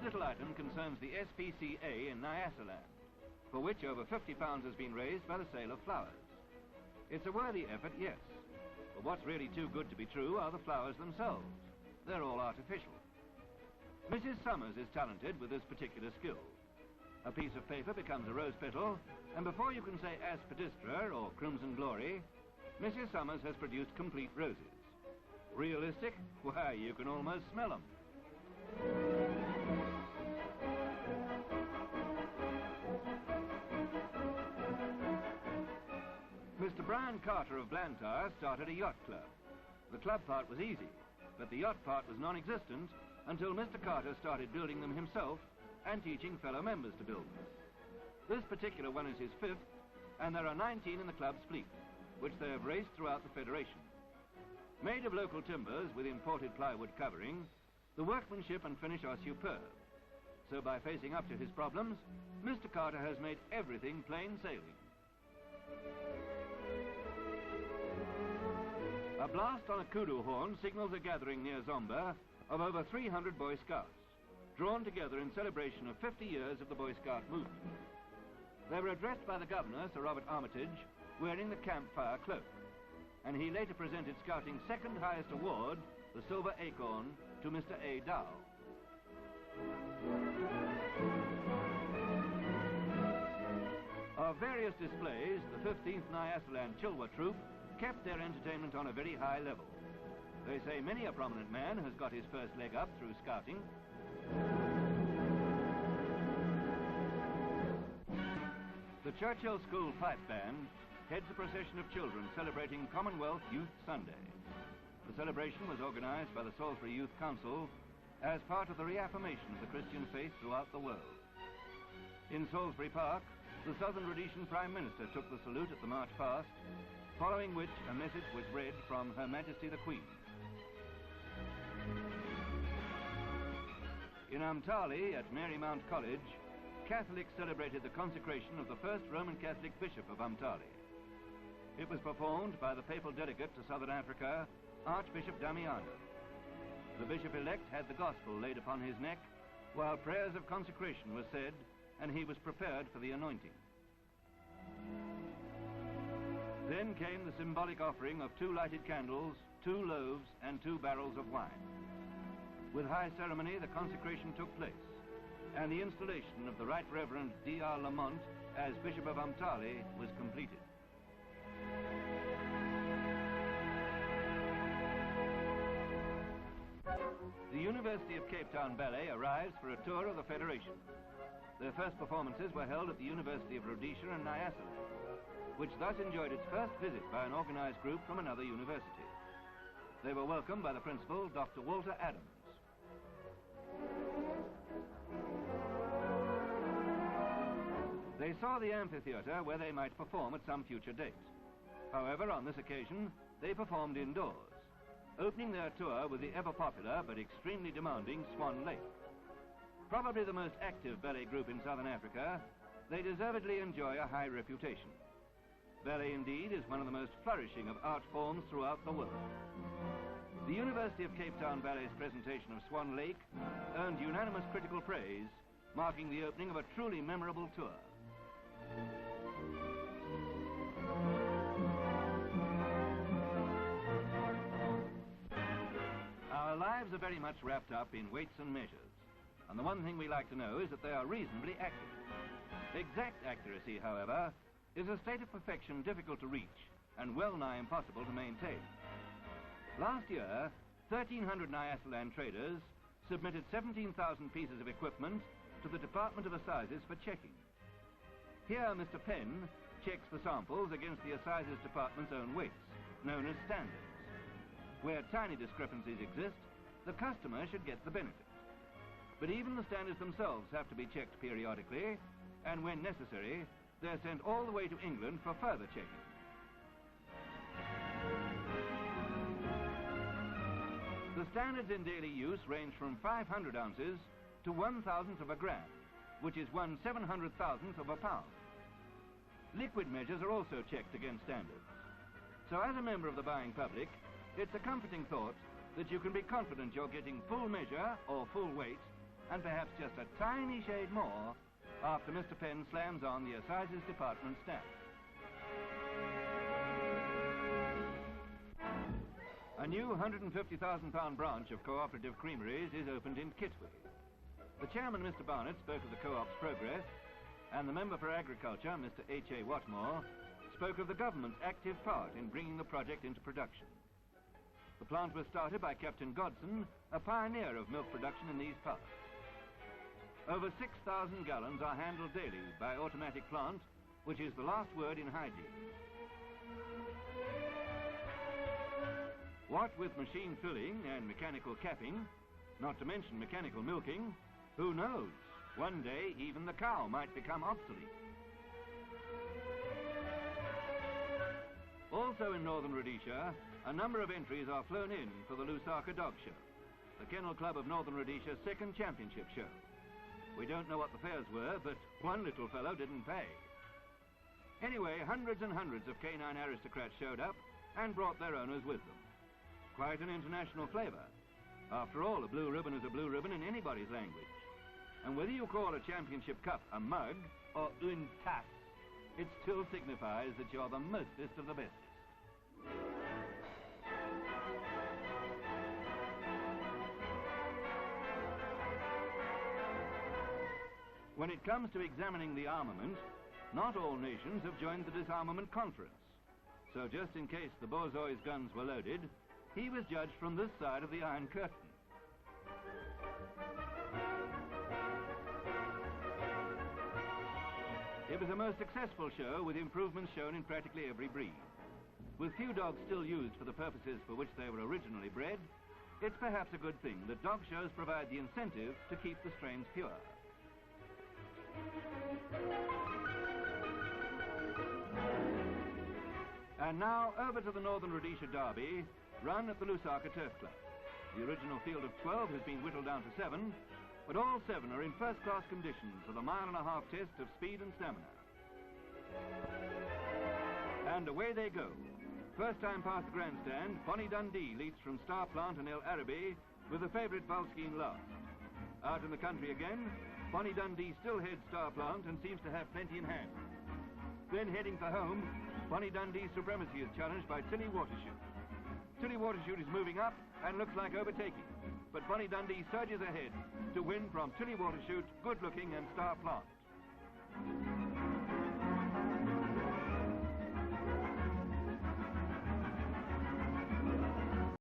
little item concerns the SPCA in Nyasaland, for which over £50 has been raised by the sale of flowers. It's a worthy effort, yes, but what's really too good to be true are the flowers themselves. They're all artificial. Mrs. Summers is talented with this particular skill. A piece of paper becomes a rose petal, and before you can say aspidistra or crimson glory, Mrs. Summers has produced complete roses. Realistic? Why, you can almost smell them. Mr. Brian Carter of Blantyre started a yacht club. The club part was easy, but the yacht part was non-existent until Mr. Carter started building them himself and teaching fellow members to build them. This particular one is his fifth, and there are 19 in the club's fleet, which they have raced throughout the Federation. Made of local timbers with imported plywood covering, the workmanship and finish are superb. So by facing up to his problems, Mr. Carter has made everything plain sailing. A blast on a kudu horn signals a gathering near Zambia of over 300 Boy Scouts, drawn together in celebration of 50 years of the Boy Scout movement. They were addressed by the Governor, Sir Robert Armitage, wearing the campfire cloak, and he later presented Scouting's second highest award, the Silver Acorn, to Mr. A. Dow. Of various displays, the 15th Nyasaland Chilwa Troop kept their entertainment on a very high level. They say many a prominent man has got his first leg up through scouting. The Churchill School Pipe Band heads a procession of children celebrating Commonwealth Youth Sunday. The celebration was organized by the Salisbury Youth Council as part of the reaffirmation of the Christian faith throughout the world. In Salisbury Park, the Southern Rhodesian Prime Minister took the salute at the march past, following which a message was read from Her Majesty the Queen. In Umtali at Marymount College, Catholics celebrated the consecration of the first Roman Catholic Bishop of Umtali. It was performed by the papal delegate to Southern Africa, Archbishop Damiano. The bishop-elect had the gospel laid upon his neck, while prayers of consecration were said, and he was prepared for the anointing. Then came the symbolic offering of 2 lighted candles, 2 loaves, and 2 barrels of wine. With high ceremony, the consecration took place, and the installation of the Right Reverend D.R. Lamont as Bishop of Umtali was completed. The University of Cape Town Ballet arrives for a tour of the Federation. Their first performances were held at the University of Rhodesia and Nyasaland, which thus enjoyed its first visit by an organized group from another university. They were welcomed by the principal, Dr. Walter Adams. They saw the amphitheater where they might perform at some future date. However, on this occasion, they performed indoors, opening their tour with the ever-popular but extremely demanding Swan Lake. Probably the most active ballet group in Southern Africa, they deservedly enjoy a high reputation. Ballet, indeed, is one of the most flourishing of art forms throughout the world. The University of Cape Town Ballet's presentation of Swan Lake earned unanimous critical praise, marking the opening of a truly memorable tour. Our lives are very much wrapped up in weights and measures, and the one thing we like to know is that they are reasonably accurate. Exact accuracy, however, is a state of perfection difficult to reach and well-nigh impossible to maintain. Last year, 1,300 Nyasaland traders submitted 17,000 pieces of equipment to the Department of Assizes for checking. Here, Mr. Penn checks the samples against the Assizes Department's own weights, known as standards. Where tiny discrepancies exist, the customer should get the benefit. But even the standards themselves have to be checked periodically, and when necessary, they're sent all the way to England for further checking. The standards in daily use range from 500 ounces to 1,000th of a gram, which is 1/700,000th of a pound. Liquid measures are also checked against standards. So as a member of the buying public, it's a comforting thought that you can be confident you're getting full measure or full weight and perhaps just a tiny shade more after Mr. Penn slams on the Assizes Department stamp. A new £150,000 branch of Co-operative creameries is opened in Kitwe. The chairman, Mr. Barnett, spoke of the co-op's progress, and the member for agriculture, Mr. H.A. Watmore, spoke of the government's active part in bringing the project into production. The plant was started by Captain Godson, a pioneer of milk production in these parts. Over 6,000 gallons are handled daily by automatic plant, which is the last word in hygiene. What with machine filling and mechanical capping, not to mention mechanical milking, who knows? One day even the cow might become obsolete. Also in northern Rhodesia, a number of entries are flown in for the Lusaka Dog Show, the Kennel Club of Northern Rhodesia's second championship show. We don't know what the fares were, but one little fellow didn't pay. Anyway, hundreds and hundreds of canine aristocrats showed up and brought their owners with them. Quite an international flavour. After all, a blue ribbon is a blue ribbon in anybody's language. And whether you call a championship cup a mug or une tasse, it still signifies that you're the mostest of the best. When it comes to examining the armament, not all nations have joined the disarmament conference. So just in case the Bozoi's guns were loaded, he was judged from this side of the Iron Curtain. It was a most successful show with improvements shown in practically every breed. With few dogs still used for the purposes for which they were originally bred, it's perhaps a good thing that dog shows provide the incentive to keep the strains pure. And now over to the Northern Rhodesia Derby, run at the Lusaka Turf Club. The original field of 12 has been whittled down to 7, but all 7 are in first-class condition for the mile-and-a-half test of speed and stamina. And away they go. First time past the grandstand, Bonnie Dundee leads from Star Plant and El Arabi with the favourite Valskine last. Out in the country again, Bonnie Dundee still heads Star Plant and seems to have plenty in hand. Then heading for home, Bonnie Dundee's supremacy is challenged by Tilly Watershoot. Tilly Watershoot is moving up and looks like overtaking, but Bonnie Dundee surges ahead to win from Tilly Watershoot, Good Looking and Star Plant.